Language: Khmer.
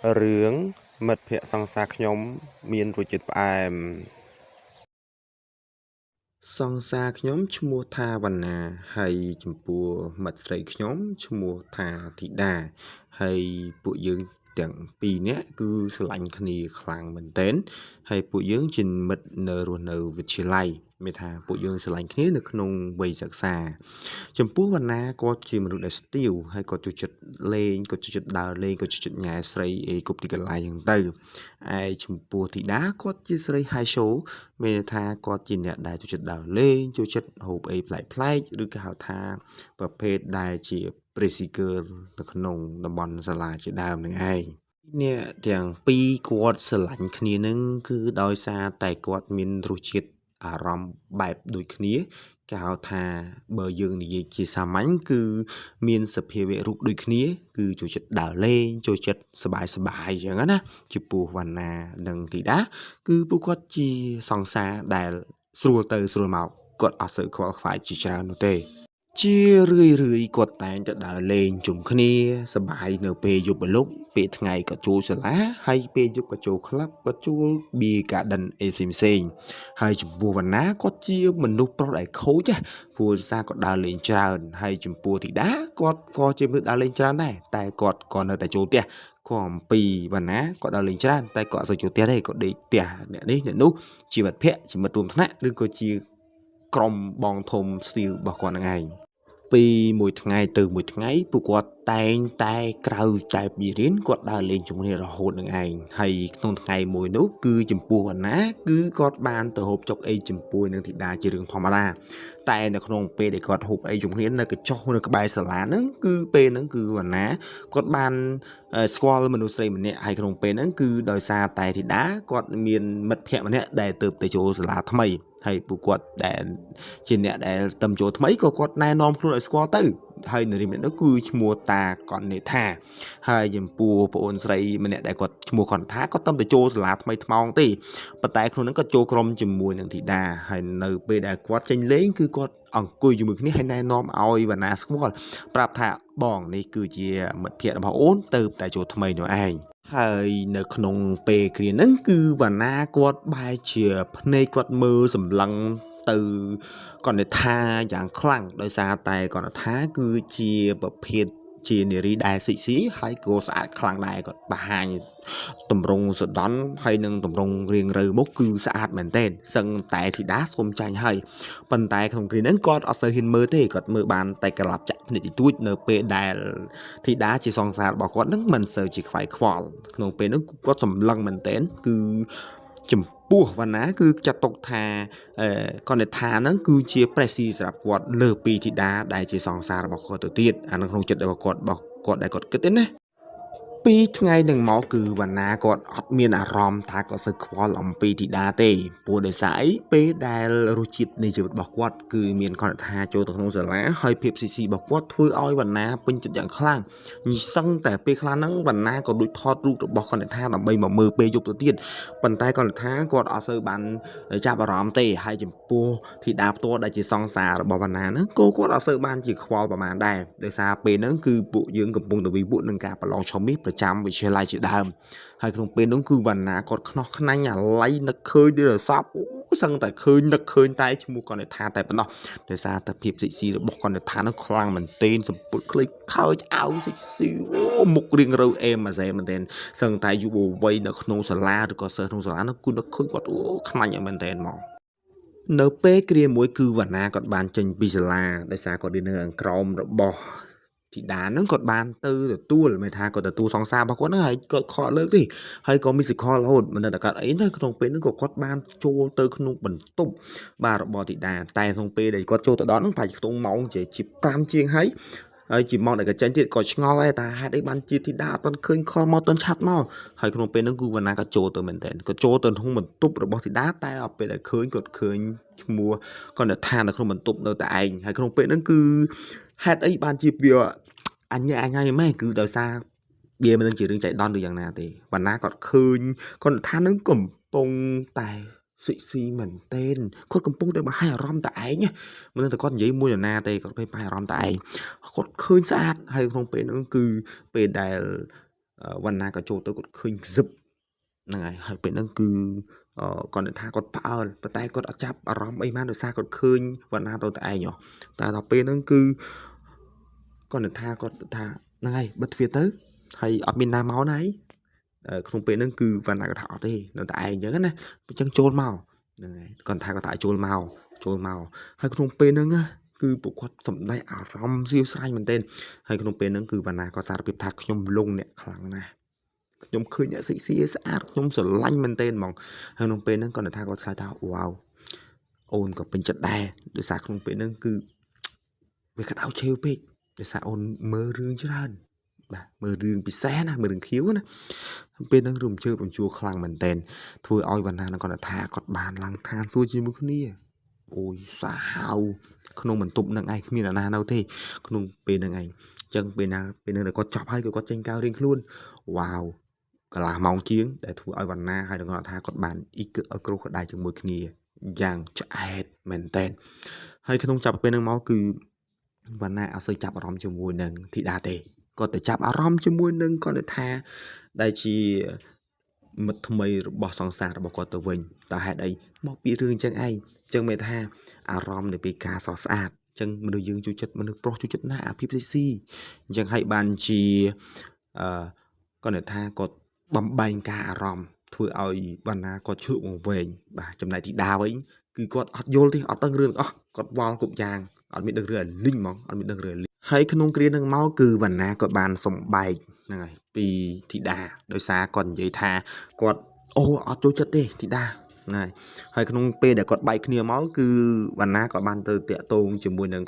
រឿងមិត្តភក្តិសង្សារខ្ញុំមានរសជាតិផ្អែមសង្សារខ្ញុំឈ្មោះថាវណ្ណាហើយចំពោះមិត្តស្រីខ្ញុំឈ្មោះថាធីតាហើយពួកយើងទាំងពីរនាក់គឺស្រឡាញ់គ្នាខ្លាំងមែនទែនហើយពួកយើងជាមិត្តនៅរស់នៅវិទ្យាល័យមានថាពួកយើងស្រឡាញ់គ្នានៅក្នុងវ័យសិក្សាចំពោះវណ្ណាគាត់ជាមនុស្សដែលស្ទាវហើយគាត់ចូលចិត្តលេងគាត់ចូលចិត្តដើរលេងគាត់ចូលចិត្តញ៉ែស្រីអីគ្រប់ទីកន្លែងហ្នឹងទៅឯចំពោះធីតាគាត់ជាស្រី high show មានន័យថាគាត់ជាអ្នកដែលចូលចិត្តដើរលេងចូលចិត្តហូបអីប្លែកៗឬក៏ហៅថាប្រភេទដែលជា Pressy Girl នៅក្នុងតំបន់សាលាជាដើមនឹងឯងអ្នកទាំងពីរគាត់ស្រឡាញ់គ្នានឹងគឺដោយសារតែគាត់មានរសជាតិអារម្មណ៍បែបដូចគ្នាគេហៅថាបើយើងនិយាយជាសាមញ្ញគឺមានសភាវៈរូបដូចគ្នាគឺចូលចិត្តដើរលេងចូលចិត្តសប្បាយអញ្ចឹងណាចំពោះវណ្ណានិងធីតាគឺពួកគាត់ជាសង្សារដែលស្រួលទៅស្រួលមកគាត់អត់សូវខ្វល់ខ្វាយជាច្រើននោះទេជារឿយគាត់តែងតែដើរលេងជុំគ្នាសប្បាយនៅពេលយប់ម្លប់ពេលថ្ងៃក៏ចូលសាលាហើយពេលយប់ក៏ចូលក្លឹបក៏ចូល Beer Garden អីផ្សេងហើយចំពោះវណ្ណាគាត់ជាមនុស្សប្រុសដែលខូចព្រោះសារគាត់ដើរលេងច្រើនហើយចំពោះធីតាគាត់ក៏ជាមនុស្សដើរលេងច្រើនដែរតែគាត់ក៏នៅតែចូលផ្ទះក៏អំពីវណ្ណាគាត់ដើរលេងច្រើនតែគាត់អត់សូវចូលផ្ទះទេគាត់ដេកផ្ទះអ្នកនេះអ្នកនោះជាមិត្តភក្តិជាមិត្តរួមថ្នាក់ឬក៏ជាក្រុមបងធំស្ទីលរបស់គាត់នឹងឯងពីមួយថ្ងៃទៅមួយថ្ងៃពួកគាត់តែងតែក្រៅតែពីរៀនគាត់ដើរលេងជាមួយគ្នារហូតនឹងឯងហើយក្នុងថ្ងៃមួយនោះគឺចំពោះវណ្ណាគឺគាត់បានទៅហូបចុកអីជាមួយនឹងធីតាជារឿងធម្មតាតែនៅក្នុងពេលដែលគាត់ហូបអីជាមួយគ្នានៅកញ្ចុះនៅក្បែរសាលាហ្នឹងគឺពេលហ្នឹងគឺវណ្ណាគាត់បានស្គាល់មនុស្សស្រីម្នាក់ហើយក្នុងពេលហ្នឹងគឺដោយសារតែធីតាគាត់មានមិត្តភក្តិម្នាក់ដែលទើបទៅចូលសាលាថ្មីហើយពួកគាត់ដែលជាអ្នកដែលទៅចូលថ្មីក៏គាត់ណែនាំខ្លួនឲ្យស្គាល់ទៅហើយនារីម្នាក់នោះគឺឈ្មោះតាកននេថាហើយចំពោះប្អូនស្រីម្នាក់ដែលគាត់ឈ្មោះកនថាគាត់ទៅចូលសាលាថ្មីថ្មោងទេប៉ុន្តែក្នុងហ្នឹងគាត់ចូលក្រុមជាមួយនឹងធីតាហើយនៅពេលដែលគាត់ចេញលេងគឺគាត់អង្គុយជាមួយគ្នាហើយណែនាំឲ្យវណ្ណាស្គាល់ប្រាប់ថាបងនេះគឺជាមិត្តភក្តិរបស់អូនទៅតែចូលថ្មីនោះឯងហើយនៅក្នុងពេលគ្រាហ្នឹងគឺវណ្ណាគាត់បែរជាភ្នែកគាត់មើលសម្លឹងទៅកនថាយ៉ាងខ្លាំងដោយសារតែកនថាគឺជាប្រភេទជានារីដែលសិចស៊ីហើយក៏ស្អាតខ្លាំងដែរគាត់បង្ហាញតម្រង់សដន់ហើយនឹងតម្រង់រៀងរើមុខគឺស្អាតមែនទែនសឹងតែធីតាសុំចាញ់ហើយប៉ុន្តែក្នុងគ្រាហ្នឹងគាត់អត់សូវហ៊ានមើលទេគាត់មើលបានតែក្លាប់ចាក់ភ្នែកតិចតួចនៅពេលដែលធីតាជាសង្សាររបស់គាត់ហ្នឹងមិនសូវជាខ្វាយខ្វល់ក្នុងពេលហ្នឹងគាត់សម្លឹងមែនទែនគឺចំពោះវណ្ណាគឺចាត់ទុកថាកនថាហ្នឹងគឺជាប្រេស៊ីសម្រាប់គាត់លើពីធីតាដែលជាសង្សាររបស់គាត់ទៅទៀតអានៅក្នុងចិត្តរបស់គាត់ដែលគាត់គិតទេណាពីថ្ងៃនឹងមកគឺវណ្ណាគាត់អត់មានអារម្មណ៍ថាគាត់សូវខ្វល់អំពីធីតាទេព្រោះដោយសារអីពេលដែលរសជាតិនៃជីវិតរបស់គាត់គឺមានកនថាចូលទៅក្នុងសាលាហើយភាពស៊ីស៊ីរបស់គាត់ធ្វើឲ្យវណ្ណាពេញចិត្តយ៉ាងខ្លាំងញីសឹងតែពេលខ្លះហ្នឹងវណ្ណាក៏ដូចថតរូបរបស់កនថាដើម្បីមកមើលពេលយប់ទៅទៀតប៉ុន្តែកនថាគាត់អត់សូវបានចាប់អារម្មណ៍ទេហើយចំពោះធីតាផ្ទាល់ដែលជាសង្សាររបស់វណ្ណាហ្នឹងក៏គាត់អត់សូវបានជាខ្វល់ប្រហែលដែរដោយសារពេលហ្នឹងគឺពួកយើងកំពុងតែវិវត្តនឹងការប្រឡងឆមាសប្រចាំវិទ្យាល័យជាដើមហើយក្នុងពេលនោះគឺវណ្ណាគាត់ខ្នោះខ្នាញ់អាឡ័យនឹកឃើញទៅដល់សពអូសឹងតែឃើញនឹកឃើញតែឈ្មោះកនថាតែប៉ុណ្ណោះដោយសារតែភាពសិចស៊ីរបស់កនថានោះខ្លាំងមែនទែនសម្ពុតក្លេចខើចអាវសិចស៊ីអូមុខរៀងរើអេមអាសែមែនទែនសឹងតែយុវវ័យនៅក្នុងសាលាឬក៏សិស្សក្នុងសាលានោះគឺនឹកឃើញគាត់អូខ្នាញ់មែនទែនហ្មងនៅពេលគ្រាមួយគឺវណ្ណាគាត់បានចេញពីសាលាដោយសារគាត់រៀននៅខាងក្រោមរបស់ធីតាហ្នឹងគាត់បានទៅទទួលមិនថាគាត់ទទួលសង្សាររបស់គាត់ហ្នឹងហើយគាត់ខកលើកទេហើយក៏មានសិខលរហូតមិនដឹងតែគាត់អីនៅក្នុងពេលហ្នឹងក៏គាត់បានចូលទៅក្នុងបន្ទប់បាទរបស់ធីតាតែក្នុងពេលដែលគាត់ចូលទៅដល់ហ្នឹងប្រហែលជាខ្ទង់ម៉ោងជា5ជាងហើយជាម៉ោងដែលគាត់ចេញទៀតក៏ឆ្ងល់ដែរតែហេតុអីបានជាធីតាអត់ទាន់ឃើញខលមកទាន់ឆាត់មកហើយក្នុងពេលហ្នឹងគឺវណ្ណាក៏ចូលទៅមែនតើក៏ចូលទៅក្នុងបន្ទប់របស់ធីតាតែដល់ពេលដែលឃើញគាត់ឃើញឈ្មោះគាត់ថានៅក្នុងបន្ទប់នៅតែឯងហើយក្នុងពេលហ្នឹងគឺហេតុអីបានជាវាអញម៉េចគឺដោយសារវាមិនដឹងជារឿងចៃដន្យឬយ៉ាងណាទេវណ្ណាគាត់ឃើញគាត់ថានឹងកំពុងតែសិចស៊ីមែនទែនគាត់កំពុងតែបង្ហាញអារម្មណ៍តែឯងមិនដឹងតែគាត់និយាយមួយនរណាទេគាត់ឃើញបង្ហាញអារម្មណ៍តែឯងគាត់ឃើញស្អាតហើយក្នុងពេលហ្នឹងគឺពេលដែល វណ្ណាក៏ចូលទៅគាត់ឃើញហ្សឹបហ្នឹងហើយពេលហ្នឹងគឺគាត់នឹងថាគាត់ផ្អើលប៉ុន្តែគាត់អត់ចាប់អារម្មណ៍អីបានដោយសារគាត់ឃើញវណ្ណាទៅតែឯងតែដល់ពេលហ្នឹងគឺគាត់នឹងថាគាត់ថាហ្នឹងហើយបិទទ្វារទៅហើយអត់មានណាមកណាហើយក្នុងពេលហ្នឹងគឺវណ្ណាគាត់ថាអត់ទេនៅតែឯងអញ្ចឹងណាអញ្ចឹងចូលមកហ្នឹងហើយគាត់ថាគាត់ថាចូលមកហើយក្នុងពេលហ្នឹងគឺពួកគាត់សំដែងអារម្មណ៍ស្រាវស្រាញមែនទែនហើយក្នុងពេលហ្នឹងគឺវណ្ណាក៏សារភាពថាខ្ញុំលងអ្នកខ្លាំងណាស់ខ្ញុំឃើញអ្នកសិក្សាស្អាតខ្ញុំស្រឡាញ់មែនទែនហ្មងហើយក្នុងពេលហ្នឹងគាត់ថាគាត់ឆ្លើយថាវ៉ាវអូនក៏ពេញចិត្តដែរដោយសារក្នុងពេលហ្នឹងគឺវាក្តៅឆេវពេកដោយសារអូនមើលរឿងច្រើនបាទមើលរឿងពិសេសណាមើលរឿងខៀវណាពេលហ្នឹងរំជើបរំជួលខ្លាំងមែនទែនធ្វើឲ្យវណ្ណានឹងគាត់ថាគាត់បានឡើងឋានសួគ៌ជាមួយគ្នាអូយសាហាវក្នុងបន្ទប់ហ្នឹងឯងគ្មានអ្នកណានៅទេក្នុងពេលហ្នឹងឯងអញ្ចឹងពេលហ្នឹងគាត់ចប់ហើយគាត់ចេញកៅរៀងខ្លួនវ៉ាវកន្លះម៉ោងជាងដែលធ្វើឲ្យវណ្ណាហើយនឹងគាត់ថាគាត់បានអ៊ីកគ្រោះក្តៅជាមួយគ្នាយ៉ាងឆ្អែតមែនទែនហើយក្នុងចាប់ពេលហ្នឹងមកគឺវណ្ណាអត់សូវចាប់អារម្មណ៍ជាមួយនឹងធីតាទេគាត់ទៅចាប់អារម្មណ៍ជាមួយនឹងគាត់ទៅថាដែលជាមិត្តថ្មីរបស់សង្សាររបស់គាត់ទៅវិញតើហេតុអីមកពីរឿងអញ្ចឹងឯងអញ្ចឹងមានថាអារម្មណ៍នៃពីការសោះស្អាតអញ្ចឹងមនុស្សយើងជួយចិត្តមនុស្សប្រុសជួយចិត្តណាអាភិបសិស៊ីអញ្ចឹងហើយបានជាគាត់ថាគាត់បំបែងការអារម្មណ៍ធ្វើឲ្យបណ្ណាគាត់ឈឺមកវិញបាទចំណែកទីដាវិញគឺគាត់អត់យល់ទេអត់ដឹងរឿងអស់គាត់វល់គ្រប់យ៉ាងអត់មានដឹងរឿងអាលីងហ្មងអត់មានដឹងរឿងអាលីងហើយក្នុងគ្រានឹងមកគឺវណ្ណាគាត់បានសំបែកហ្នឹងហើយពីធីតាដោយសារគាត់និយាយថាគាត់អូអត់ចូលចិត្តទេធីតាហ្នឹងហើយក្នុងពេលដែលគាត់បែកគ្នាមកគឺវណ្ណាក៏បានទៅតាក់ទងជាមួយនឹង